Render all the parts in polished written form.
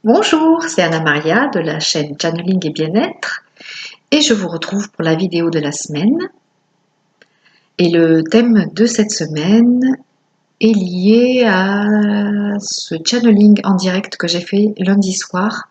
Bonjour, c'est Anna Maria de la chaîne Channeling et Bien-être et je vous retrouve pour la vidéo de la semaine. Et le thème de cette semaine est lié à ce channeling en direct que j'ai fait lundi soir.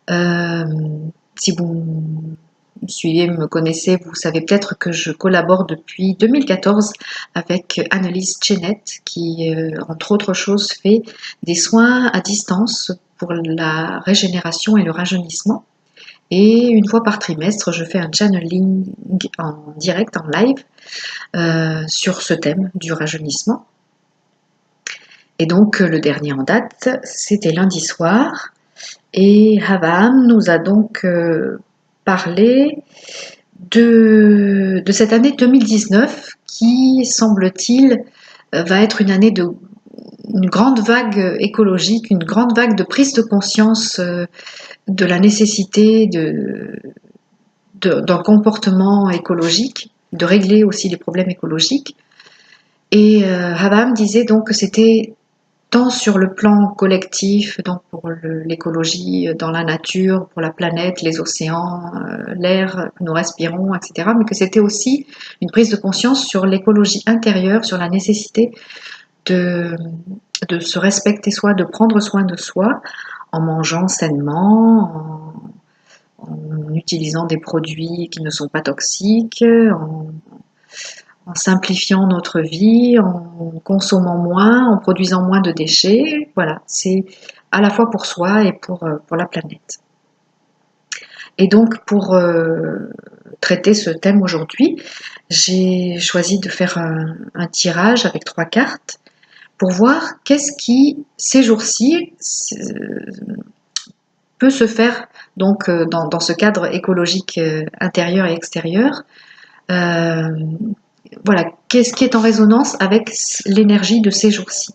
Si vous me suivez, me connaissez, vous savez peut-être que je collabore depuis 2014 avec Annelise Chenette qui, entre autres choses, fait des soins à distance pour la régénération et le rajeunissement. Et une fois par trimestre, je fais un channeling en direct, en live, sur ce thème du rajeunissement. Et donc, le dernier en date, c'était lundi soir. Et Havam nous a donc parlé de cette année 2019 qui, semble-t-il, va être une année de une grande vague écologique, une grande vague de prise de conscience de la nécessité d'un comportement écologique, de régler aussi les problèmes écologiques. Et Havam disait donc que c'était tant sur le plan collectif, donc pour l'écologie dans la nature, pour la planète, les océans, l'air que nous respirons, etc., mais que c'était aussi une prise de conscience sur l'écologie intérieure, sur la nécessité de, de se respecter soi, de prendre soin de soi en mangeant sainement, en utilisant des produits qui ne sont pas toxiques, en simplifiant notre vie, en consommant moins, en produisant moins de déchets. Voilà, c'est à la fois pour soi et pour la planète. Et donc, pour traiter ce thème aujourd'hui, j'ai choisi de faire un tirage avec 3 cartes pour voir qu'est-ce qui, ces jours-ci, peut se faire donc dans ce cadre écologique intérieur et extérieur. Voilà, qu'est-ce qui est en résonance avec l'énergie de ces jours-ci.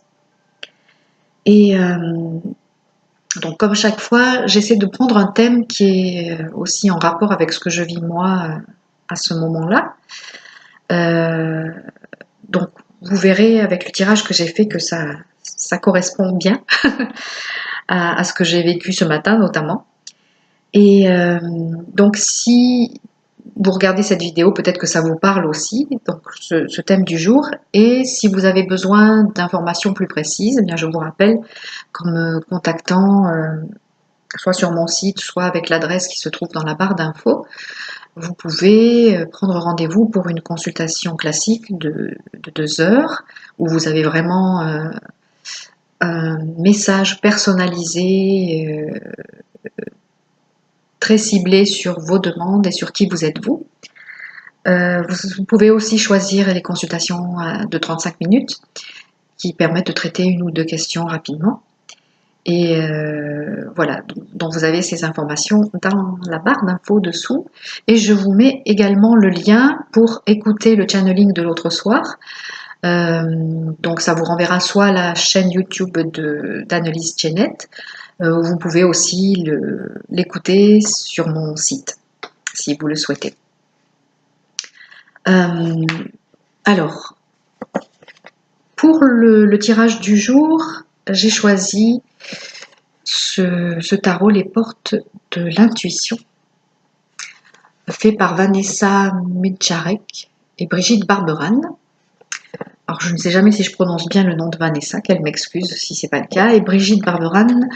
Et donc comme chaque fois, j'essaie de prendre un thème qui est aussi en rapport avec ce que je vis moi à ce moment-là. Donc vous verrez avec le tirage que j'ai fait que ça correspond bien à ce que j'ai vécu ce matin notamment. Et donc si vous regardez cette vidéo, peut-être que ça vous parle aussi, donc ce thème du jour. Et si vous avez besoin d'informations plus précises, eh bien je vous rappelle qu'en me contactant soit sur mon site, soit avec l'adresse qui se trouve dans la barre d'infos, vous pouvez prendre rendez-vous pour une consultation classique de 2 heures, où vous avez vraiment un message personnalisé, très ciblé sur vos demandes et sur qui vous êtes vous. Vous pouvez aussi choisir les consultations de 35 minutes qui permettent de traiter 1 ou 2 questions rapidement. Et voilà, donc vous avez ces informations dans la barre d'infos dessous. Et je vous mets également le lien pour écouter le channeling de l'autre soir. Donc ça vous renverra soit à la chaîne YouTube d'Annelise Chenette, vous pouvez aussi l'écouter sur mon site, si vous le souhaitez. Alors, pour le tirage du jour, j'ai choisi ce tarot, les portes de l'intuition, fait par Vanessa Midjarek et Brigitte Barberan. Alors je ne sais jamais si je prononce bien le nom de Vanessa, qu'elle m'excuse si c'est pas le cas. Et Brigitte Barberan,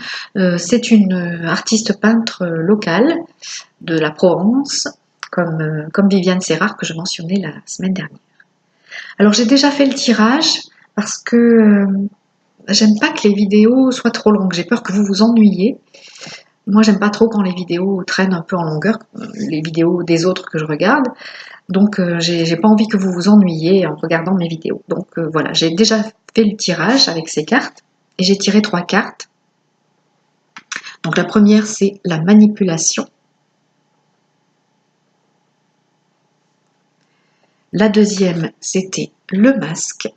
c'est une artiste peintre locale de la Provence, comme Viviane Serrard que je mentionnais la semaine dernière. Alors j'ai déjà fait le tirage parce que j'aime pas que les vidéos soient trop longues, j'ai peur que vous vous ennuyiez. Moi j'aime pas trop quand les vidéos traînent un peu en longueur, les vidéos des autres que je regarde. Donc j'ai pas envie que vous vous ennuyiez en regardant mes vidéos. Donc voilà, j'ai déjà fait le tirage avec ces cartes et j'ai tiré 3 cartes. Donc la première c'est la manipulation. La deuxième c'était le masque.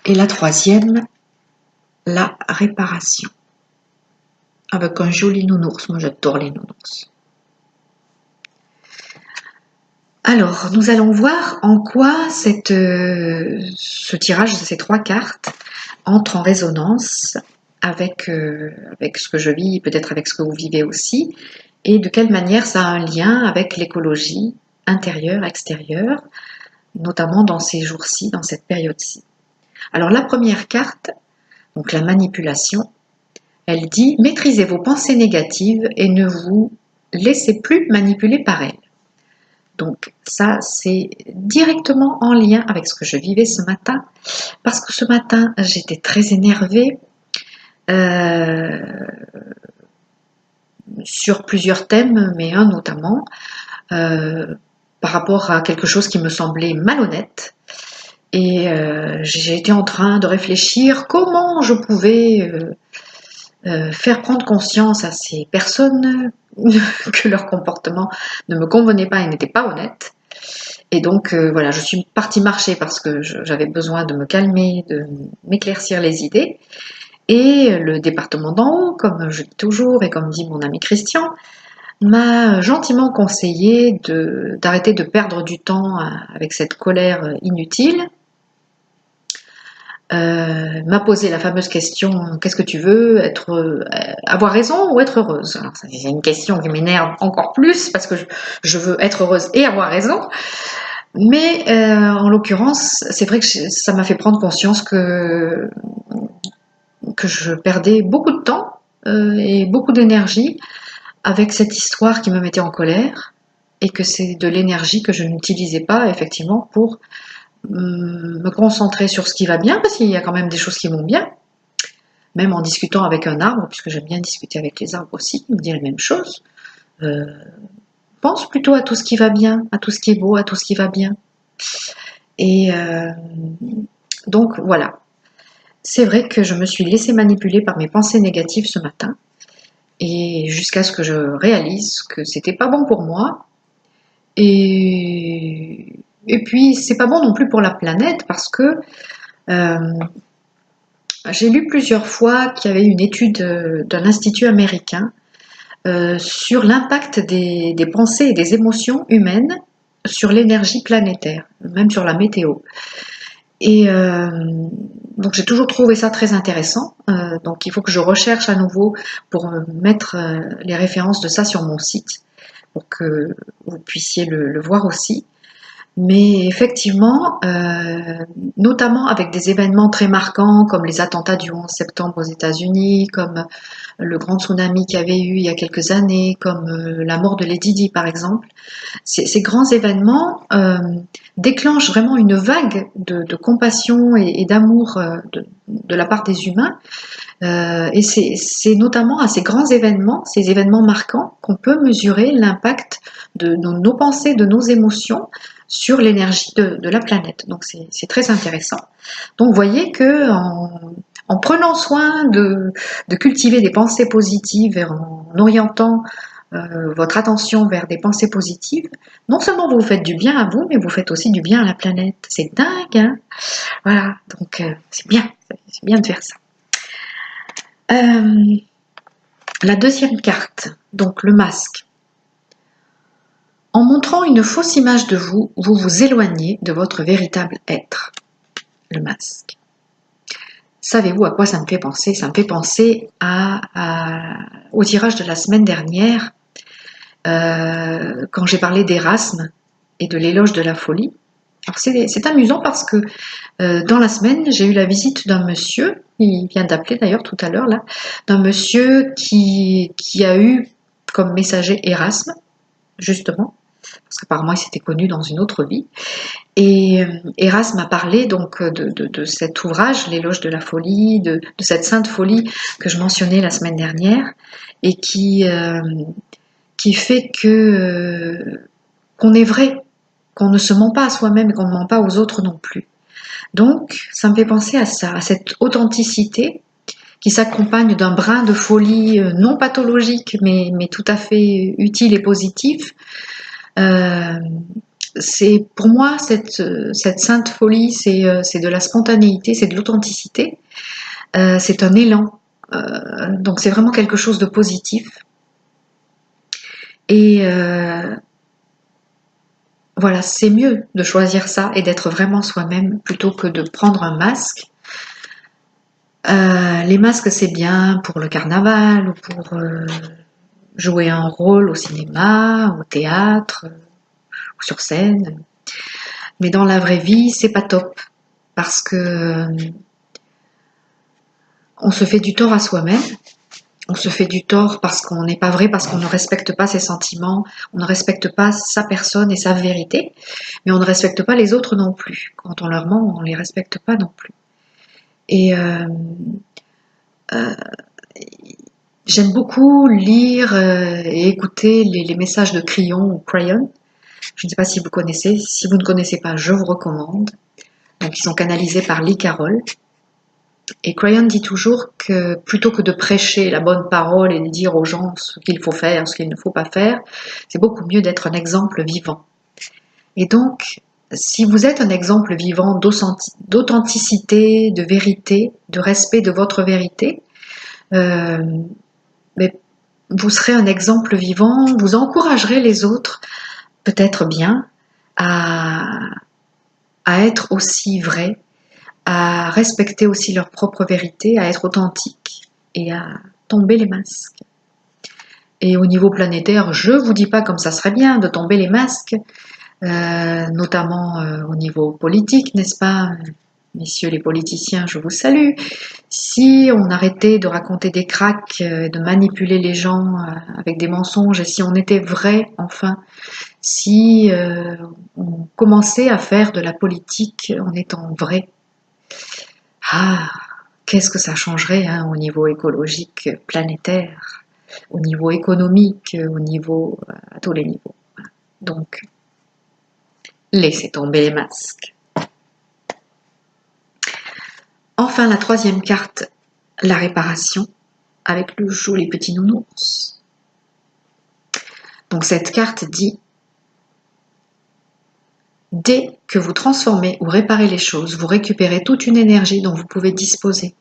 Et la troisième, la réparation. Avec un joli nounours, moi j'adore les nounours. Alors, nous allons voir en quoi ce tirage de ces 3 cartes entre en résonance avec ce que je vis, peut-être avec ce que vous vivez aussi, et de quelle manière ça a un lien avec l'écologie intérieure, extérieure, notamment dans ces jours-ci, dans cette période-ci. Alors la première carte, donc la manipulation, elle dit « Maîtrisez vos pensées négatives et ne vous laissez plus manipuler par elles ». Donc ça, c'est directement en lien avec ce que je vivais ce matin, parce que ce matin, j'étais très énervée sur plusieurs thèmes, mais un notamment, par rapport à quelque chose qui me semblait malhonnête. Et j'ai été en train de réfléchir comment je pouvais faire prendre conscience à ces personnes que leur comportement ne me convenait pas et n'était pas honnête. Et donc voilà, je suis partie marcher parce que j'avais besoin de me calmer, de m'éclaircir les idées. Et le département d'en haut, comme je dis toujours et comme dit mon ami Christian, m'a gentiment conseillé d'arrêter de perdre du temps avec cette colère inutile. M'a posé la fameuse question « Qu'est-ce que tu veux, avoir raison ou être heureuse ?» Alors c'est une question qui m'énerve encore plus parce que je veux être heureuse et avoir raison. Mais en l'occurrence, c'est vrai que ça m'a fait prendre conscience que je perdais beaucoup de temps et beaucoup d'énergie avec cette histoire qui me mettait en colère et que c'est de l'énergie que je n'utilisais pas effectivement pour me concentrer sur ce qui va bien, parce qu'il y a quand même des choses qui vont bien, même en discutant avec un arbre, puisque j'aime bien discuter avec les arbres aussi, ils me disent la même chose. Pense plutôt à tout ce qui va bien, à tout ce qui est beau, à tout ce qui va bien. Et donc voilà, c'est vrai que je me suis laissée manipuler par mes pensées négatives ce matin, et jusqu'à ce que je réalise que c'était pas bon pour moi, et puis c'est pas bon non plus pour la planète, parce que j'ai lu plusieurs fois qu'il y avait une étude d'un institut américain sur l'impact des pensées et des émotions humaines sur l'énergie planétaire, même sur la météo. Et donc j'ai toujours trouvé ça très intéressant. Donc il faut que je recherche à nouveau pour mettre les références de ça sur mon site, pour que vous puissiez le voir aussi. Mais effectivement, notamment avec des événements très marquants comme les attentats du 11 septembre aux États-Unis, comme le grand tsunami qu'il y avait eu il y a quelques années, comme la mort de Lady Di par exemple, ces grands événements déclenchent vraiment une vague de compassion et d'amour de la part des humains. Et c'est notamment à ces grands événements, ces événements marquants, qu'on peut mesurer l'impact de nos pensées, de nos émotions sur l'énergie de la planète. Donc c'est très intéressant. Donc vous voyez que en prenant soin de cultiver des pensées positives et en orientant votre attention vers des pensées positives, non seulement vous faites du bien à vous, mais vous faites aussi du bien à la planète. C'est dingue, hein? Voilà, donc c'est bien de faire ça. La deuxième carte, donc le masque. En montrant une fausse image de vous, vous vous éloignez de votre véritable être, le masque. Savez-vous à quoi ça me fait penser? Ça me fait penser au tirage de la semaine dernière, quand j'ai parlé d'Erasme et de l'éloge de la folie. Alors c'est amusant parce que dans la semaine, j'ai eu la visite d'un monsieur, il vient d'appeler d'ailleurs tout à l'heure là, d'un monsieur qui a eu comme messager Erasme, justement, parce qu'apparemment il s'était connu dans une autre vie. Et Erasme a parlé donc de cet ouvrage, l'éloge de la folie, de cette sainte folie que je mentionnais la semaine dernière, et qui fait que qu'on est vrai, qu'on ne se ment pas à soi-même et qu'on ne ment pas aux autres non plus. Donc, ça me fait penser à ça, à cette authenticité qui s'accompagne d'un brin de folie non pathologique, mais tout à fait utile et positif. C'est pour moi cette sainte folie, c'est de la spontanéité, c'est de l'authenticité, c'est un élan. Donc c'est vraiment quelque chose de positif. Et voilà, c'est mieux de choisir ça et d'être vraiment soi-même plutôt que de prendre un masque Les masques, c'est bien pour le carnaval ou pour jouer un rôle au cinéma, au théâtre, ou sur scène. Mais dans la vraie vie, c'est pas top parce que on se fait du tort à soi-même. On se fait du tort parce qu'on n'est pas vrai, parce qu'on ne respecte pas ses sentiments, on ne respecte pas sa personne et sa vérité, mais on ne respecte pas les autres non plus. Quand on leur ment, on ne les respecte pas non plus. Et j'aime beaucoup lire et écouter les messages de Crillon ou Crayon. Je ne sais pas si vous connaissez. Si vous ne connaissez pas, je vous recommande. Donc, ils sont canalisés par Lee Carroll. Et Crayon dit toujours que plutôt que de prêcher la bonne parole et de dire aux gens ce qu'il faut faire, ce qu'il ne faut pas faire, c'est beaucoup mieux d'être un exemple vivant. Et donc, si vous êtes un exemple vivant d'authenticité, de vérité, de respect de votre vérité, mais vous serez un exemple vivant, vous encouragerez les autres, peut-être bien, à être aussi vrais, à respecter aussi leur propre vérité, à être authentique et à tomber les masques. Et au niveau planétaire, je vous dis pas comme ça serait bien de tomber les masques, notamment au niveau politique, n'est-ce pas? Messieurs les politiciens, je vous salue. Si on arrêtait de raconter des cracks, de manipuler les gens avec des mensonges, et si on était vrai, enfin, si on commençait à faire de la politique en étant vrai, ah, qu'est-ce que ça changerait hein, au niveau écologique, planétaire, au niveau économique, au niveau, à tous les niveaux. Donc, laissez tomber les masques. Enfin, la troisième carte, la réparation, avec le joli petit nounours. Donc cette carte dit, dès que vous transformez ou réparez les choses, vous récupérez toute une énergie dont vous pouvez disposer.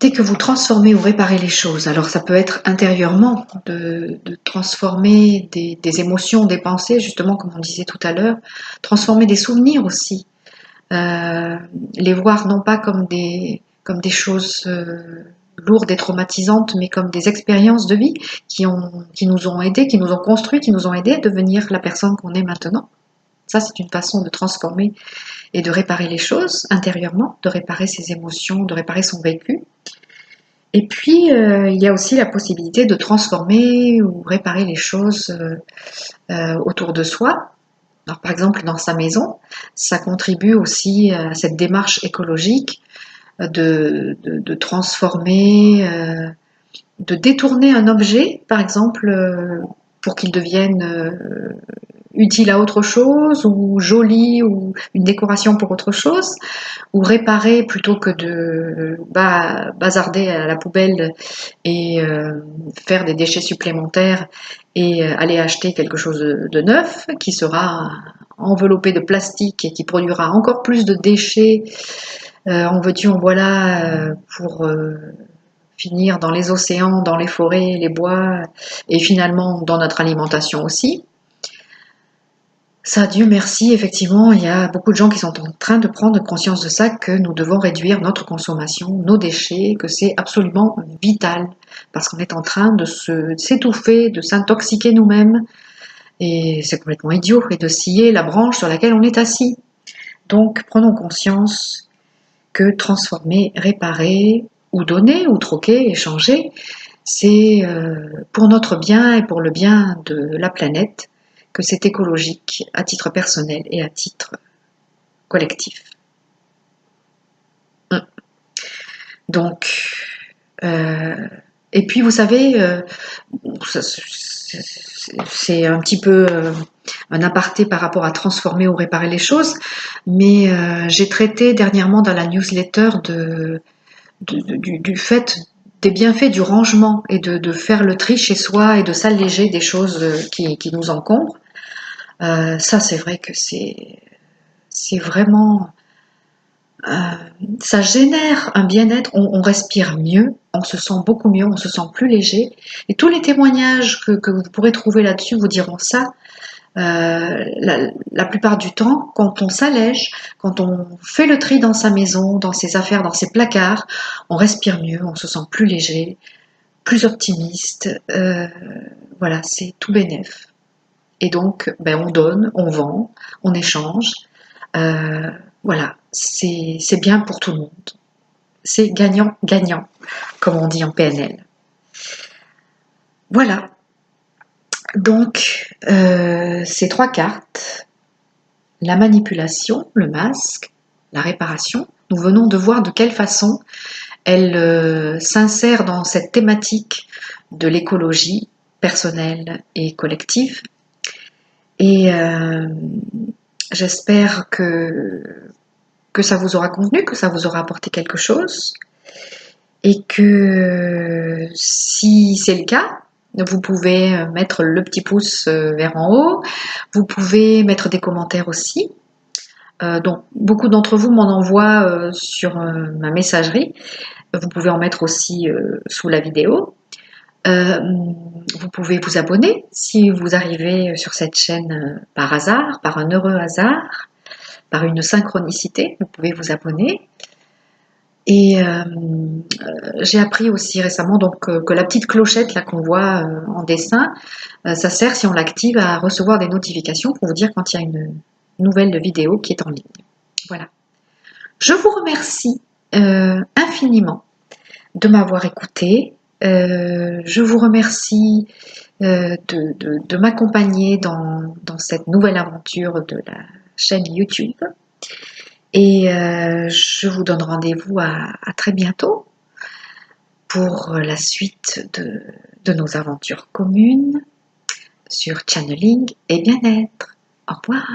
Dès que vous transformez ou réparez les choses, alors ça peut être intérieurement de transformer des émotions, des pensées, justement comme on disait tout à l'heure, transformer des souvenirs aussi, les voir non pas comme des choses lourdes et traumatisantes, mais comme des expériences de vie qui nous ont aidés, qui nous ont construits, qui nous ont aidés à devenir la personne qu'on est maintenant. Ça, c'est une façon de transformer et de réparer les choses intérieurement, de réparer ses émotions, de réparer son vécu. Et puis, il y a aussi la possibilité de transformer ou réparer les choses autour de soi. Alors, par exemple, dans sa maison, ça contribue aussi à cette démarche écologique de transformer, de détourner un objet, par exemple, pour qu'il devienne utile à autre chose, ou joli, ou une décoration pour autre chose, ou réparer plutôt que de bazarder à la poubelle et faire des déchets supplémentaires et aller acheter quelque chose de neuf qui sera enveloppé de plastique et qui produira encore plus de déchets en veux-tu en voilà pour finir dans les océans, dans les forêts, les bois et finalement dans notre alimentation aussi. Ça, Dieu merci, effectivement, il y a beaucoup de gens qui sont en train de prendre conscience de ça, que nous devons réduire notre consommation, nos déchets, que c'est absolument vital, parce qu'on est en train de s'étouffer, de s'intoxiquer nous-mêmes, et c'est complètement idiot, et de scier la branche sur laquelle on est assis. Donc, prenons conscience que transformer, réparer, ou donner, ou troquer, échanger, c'est pour notre bien et pour le bien de la planète, que c'est écologique à titre personnel et à titre collectif. Donc, et puis vous savez, c'est un petit peu un aparté par rapport à transformer ou réparer les choses, mais j'ai traité dernièrement dans la newsletter du fait des bienfaits du rangement et de faire le tri chez soi et de s'alléger des choses qui nous encombrent. Ça, c'est vrai que c'est vraiment... ça génère un bien-être, on respire mieux, on se sent beaucoup mieux, on se sent plus léger. Et tous les témoignages que vous pourrez trouver là-dessus vous diront ça. La plupart du temps, quand on s'allège, quand on fait le tri dans sa maison, dans ses affaires, dans ses placards, on respire mieux, on se sent plus léger, plus optimiste. Voilà, c'est tout bénef. Et donc, ben, on donne, on vend, on échange. Voilà, c'est bien pour tout le monde. C'est gagnant-gagnant, comme on dit en PNL. Voilà. Donc, ces 3 cartes, la manipulation, le masque, la réparation, nous venons de voir de quelle façon elle s'insère dans cette thématique de l'écologie personnelle et collective. Et j'espère que ça vous aura convenu, que ça vous aura apporté quelque chose. Et que si c'est le cas, vous pouvez mettre le petit pouce vers en haut. Vous pouvez mettre des commentaires aussi. Donc, beaucoup d'entre vous m'en envoient sur ma messagerie. Vous pouvez en mettre aussi sous la vidéo. Vous pouvez vous abonner si vous arrivez sur cette chaîne par hasard, par un heureux hasard, par une synchronicité. Vous pouvez vous abonner. Et j'ai appris aussi récemment donc, que la petite clochette là qu'on voit en dessin, ça sert, si on l'active, à recevoir des notifications pour vous dire quand il y a une nouvelle vidéo qui est en ligne. Voilà. Je vous remercie infiniment de m'avoir écouté. Je vous remercie de m'accompagner dans cette nouvelle aventure de la chaîne YouTube. Et je vous donne rendez-vous à très bientôt pour la suite de nos aventures communes sur channeling et bien-être. Au revoir.